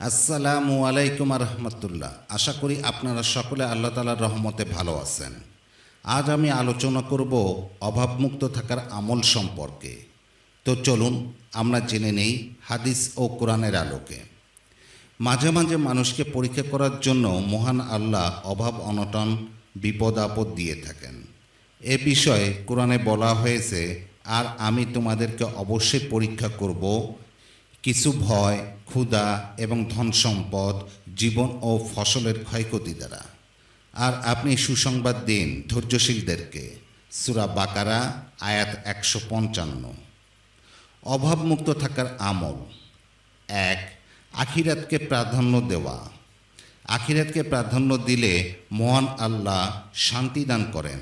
আসসালামু আলাইকুম রহমতুল্লাহ। আশা করি আপনারা সকলে আল্লাহ তাআলার রহমতে ভালো আছেন। আজ আমি আলোচনা করব অভাবমুক্ত থাকার আমল সম্পর্কে। তো চলুন আমরা জেনে নেই হাদিস ও কোরআনের আলোকে। মাঝে মাঝে মানুষকে পরীক্ষা করার জন্য মহান আল্লাহ অভাব অনটন বিপদ আপদ দিয়ে থাকেন। এ বিষয়ে কোরআনে বলা হয়েছে, আর আমি তোমাদেরকে অবশ্যই পরীক্ষা করব কিছু ভয়, ক্ষুধা এবং ধন সম্পদ, জীবন ও ফসলের ক্ষয়ক্ষতি দ্বারা। আর আপনি সুসংবাদ দিন ধৈর্যশীলদেরকে। সূরা বাকারা আয়াত 155। অভাবমুক্ত থাকার আমল। 1. আখিরাতকে প্রাধান্য দেওয়া। আখিরাতকে প্রাধান্য দিলে মহান আল্লাহ শান্তি দান করেন,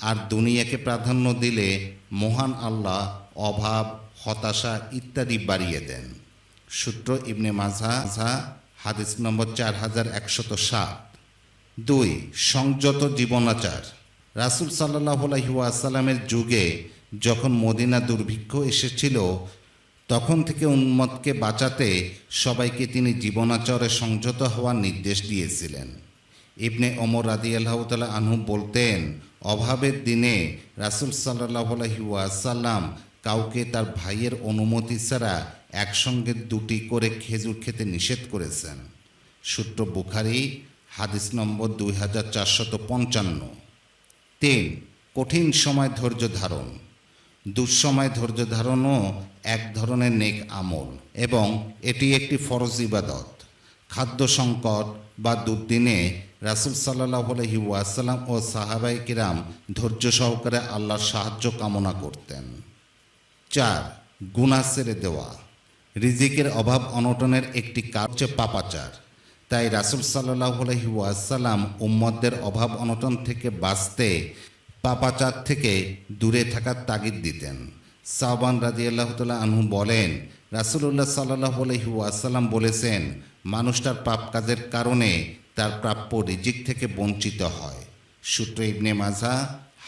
আর দুনিয়াকে প্রাধান্য দিলে মহান আল্লাহ অভাব, হতাশা ইত্যাদি বাড়িয়ে দেন। সূত্র ইবনে মাজাহ, হাদিস নম্বর 4107। 2. সংযত জীবনাচার। রাসূল সাল্লাল্লাহু আলাইহি ওয়াসাল্লামের যুগে যখন মদিনা দুর্ভিক্ষ এসেছিল, তখন থেকে উম্মতকে বাঁচাতে সবাইকে তিনি জীবনাচারে সংযত হওয়ার নির্দেশ দিয়েছিলেন। ইবনে ওমর রাদিয়াল্লাহু তাআলা আনহু বলতেন, অভাবের দিনে রাসূল সাল্লাল্লাহু আলাইহি ওয়াসাল্লাম কাউকে তার ভাইয়ের অনুমতি ছাড়া একসঙ্গে 2টি করে খেজুর খেতে নিষেধ করেছেন। সূত্র বুখারী, হাদিস নম্বর 2455। 3. কঠিন সময় ধৈর্য ধারণ। দুঃসময় ধৈর্য ধারণও এক ধরনের নেক আমল এবং এটি একটি ফরজ ইবাদত। খাদ্য সংকট বা দুর্দিনে রাসূল সাল্লাল্লাহু আলাইহি ওয়াসাল্লাম ও সাহাবায়ে কিরাম ধৈর্য সহকারে আল্লাহর সাহায্য কামনা করতেন। 4. গুনাহ ছেড়ে দেওয়া। রিজিকের অভাব অনটনের একটি কারণ হচ্ছে পাপাচার। তাই রাসূল সাল্লাল্লাহু আলাইহি ওয়াসাল্লাম উম্মতদের অভাব অনটন থেকে বাঁচতে পাপাচার থেকে দূরে থাকার তাগিদ দিতেন। সাওবান রাদিয়াল্লাহু তাআলা আনহু বলেন, রাসূলুল্লাহ সাল্লাল্লাহু আলাইহি ওয়াসাল্লাম বলেছেন, মানুষ তার পাপ কাজের কারণে তার প্রাপ্য রিজিক থেকে বঞ্চিত হয়। সূত্র ইবনে মাজাহ,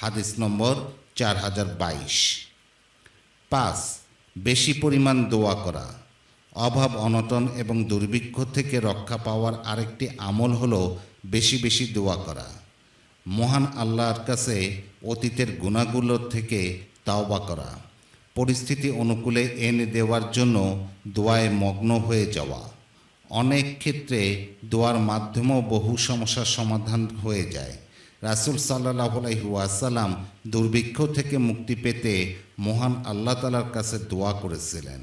হাদিস নম্বর 4022। 5. বেশি পরিমাণ দোয়া করা। অভাব অনটন এবং দুর্ভিক্ষ থেকে রক্ষা পাওয়ার আরেকটি আমল হলো বেশি বেশি দোয়া করা। মহান আল্লাহর কাছে অতীতের গুনাহগুলোর থেকে তাওবা করা, পরিস্থিতি অনুকূলে এনে দেওয়ার জন্য দোয়ায় মগ্ন হয়ে যাওয়া। অনেক ক্ষেত্রে দোয়ার মাধ্যমেও বহু সমস্যার সমাধান হয়ে যায়। রাসূল সাল্লাল্লাহু আলাইহি ওয়াসাল্লাম দুর্ভিক্ষ থেকে মুক্তি পেতে মহান আল্লাহ তাআলার কাছে দোয়া করেছিলেন।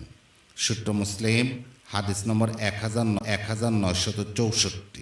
সূত্র মুসলিম, হাদিস নম্বর 1964।